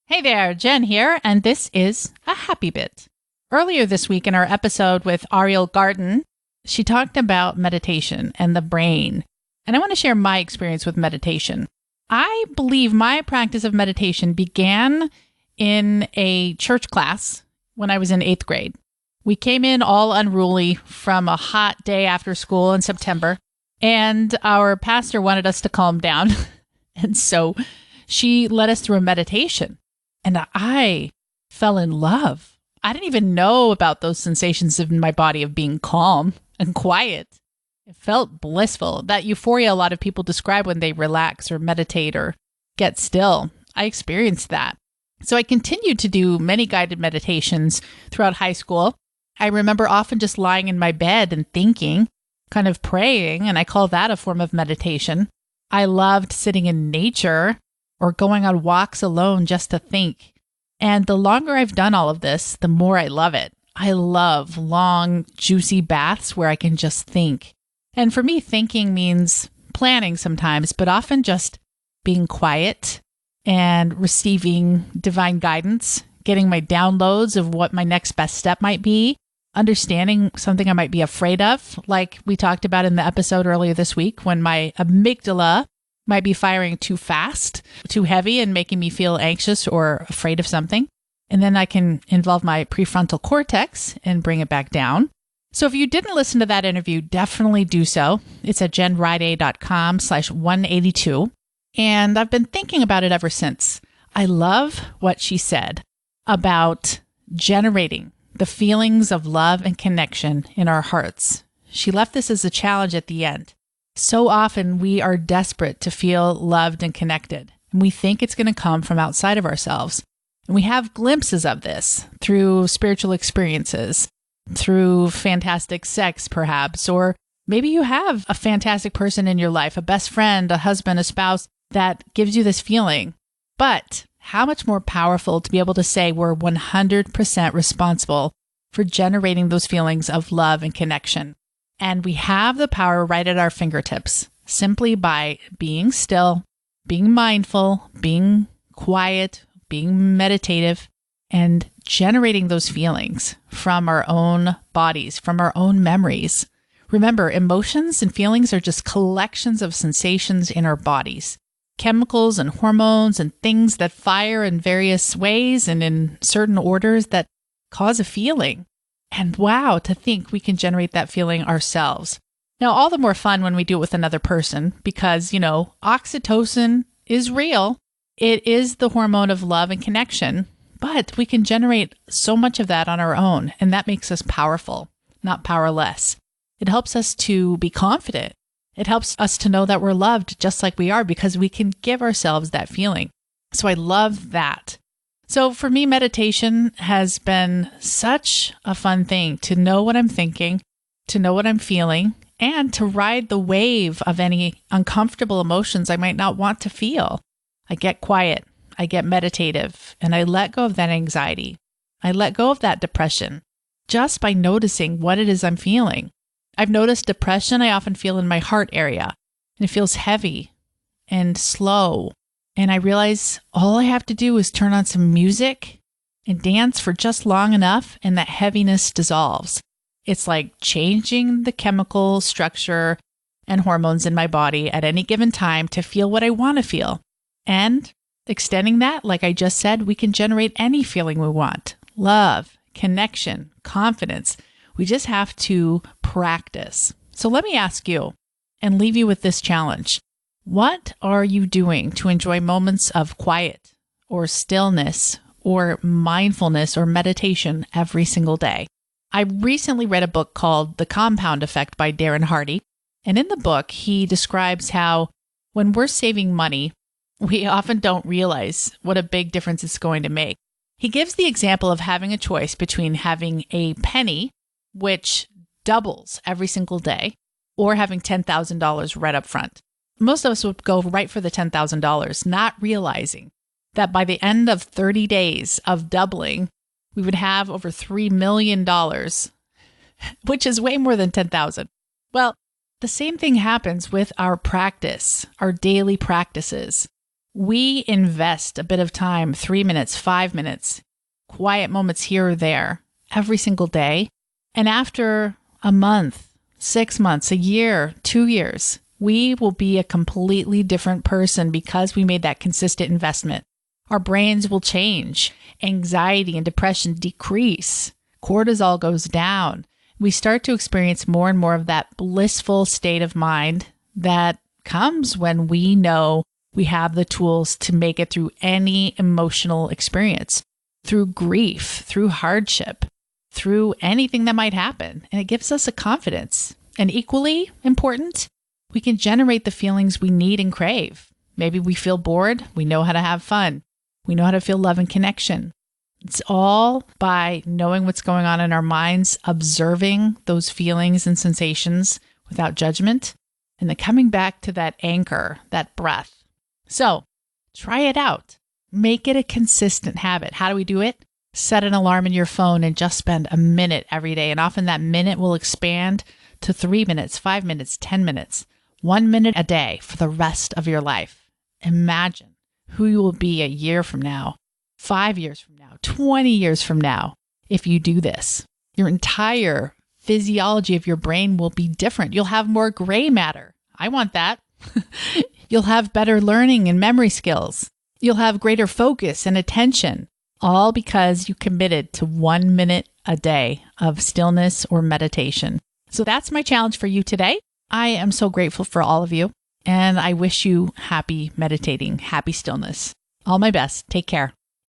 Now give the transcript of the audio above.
Hey there, Jen here, and this is a happy bit. Earlier this week in our episode with Ariel Garden, she talked about meditation and the brain. And I want to share my experience with meditation. I believe my practice of meditation began in a church class when I was in 8th grade. We came in all unruly from a hot day after school in September, and our pastor wanted us to calm down. And so she led us through a meditation. And I fell in love. I didn't even know about those sensations in my body of being calm and quiet. It felt blissful. That euphoria a lot of people describe when they relax or meditate or get still. I experienced that. So I continued to do many guided meditations throughout high school. I remember often just lying in my bed and thinking, kind of praying, and I call that a form of meditation. I loved sitting in nature or going on walks alone just to think. And the longer I've done all of this, the more I love it. I love long, juicy baths where I can just think. And for me, thinking means planning sometimes, but often just being quiet and receiving divine guidance, getting my downloads of what my next best step might be, understanding something I might be afraid of, like we talked about in the episode earlier this week when my amygdala might be firing too fast, too heavy, and making me feel anxious or afraid of something. And then I can involve my prefrontal cortex and bring it back down. So if you didn't listen to that interview, definitely do so. It's at jenriday.com/182. And I've been thinking about it ever since. I love what she said about generating the feelings of love and connection in our hearts. She left this as a challenge at the end. So often we are desperate to feel loved and connected, and we think it's going to come from outside of ourselves. And we have glimpses of this through spiritual experiences, through fantastic sex perhaps, or maybe you have a fantastic person in your life, a best friend, a husband, a spouse that gives you this feeling. But how much more powerful to be able to say we're 100% responsible for generating those feelings of love and connection. And we have the power right at our fingertips, simply by being still, being mindful, being quiet, being meditative, and generating those feelings from our own bodies, from our own memories. Remember, emotions and feelings are just collections of sensations in our bodies, chemicals and hormones and things that fire in various ways and in certain orders that cause a feeling. And wow, to think we can generate that feeling ourselves. Now, all the more fun when we do it with another person because, oxytocin is real. It is the hormone of love and connection, but we can generate so much of that on our own, and that makes us powerful, not powerless. It helps us to be confident. It helps us to know that we're loved just like we are because we can give ourselves that feeling. So I love that. So for me, meditation has been such a fun thing to know what I'm thinking, to know what I'm feeling, and to ride the wave of any uncomfortable emotions I might not want to feel. I get quiet, I get meditative, and I let go of that anxiety. I let go of that depression just by noticing what it is I'm feeling. I've noticed depression I often feel in my heart area, and it feels heavy and slow. And I realize all I have to do is turn on some music and dance for just long enough, and that heaviness dissolves. It's like changing the chemical structure and hormones in my body at any given time to feel what I want to feel. And extending that, like I just said, we can generate any feeling we want. Love, connection, confidence. We just have to practice. So let me ask you and leave you with this challenge. What are you doing to enjoy moments of quiet or stillness or mindfulness or meditation every single day? I recently read a book called The Compound Effect by Darren Hardy. And in the book, he describes how when we're saving money, we often don't realize what a big difference it's going to make. He gives the example of having a choice between having a penny, which doubles every single day, or having $10,000 right up front. Most of us would go right for the $10,000, not realizing that by the end of 30 days of doubling, we would have over $3 million, which is way more than 10,000. Well, the same thing happens with our practice, our daily practices. we invest a bit of time, 3 minutes, 5 minutes, quiet moments here or there, every single day. And after a month, 6 months, a year, 2 years, we will be a completely different person because we made that consistent investment. Our brains will change. Anxiety and depression decrease. Cortisol goes down. We start to experience more and more of that blissful state of mind that comes when we know we have the tools to make it through any emotional experience, through grief, through hardship, through anything that might happen. And it gives us a confidence. And equally important, we can generate the feelings we need and crave. Maybe we feel bored. We know how to have fun. We know how to feel love and connection. It's all by knowing what's going on in our minds, observing those feelings and sensations without judgment, and then coming back to that anchor, that breath. So try it out. Make it a consistent habit. How do we do it? Set an alarm in your phone and just spend a minute every day. And often that minute will expand to 3 minutes, 5 minutes, 10 minutes, 1 minute a day for the rest of your life. Imagine who you will be a year from now, 5 years from now, 20 years from now, if you do this. Your entire physiology of your brain will be different. You'll have more gray matter. I want that. You'll have better learning and memory skills. You'll have greater focus and attention, all because you committed to 1 minute a day of stillness or meditation. So that's my challenge for you today. I am so grateful for all of you, and I wish you happy meditating, happy stillness. All my best. Take care.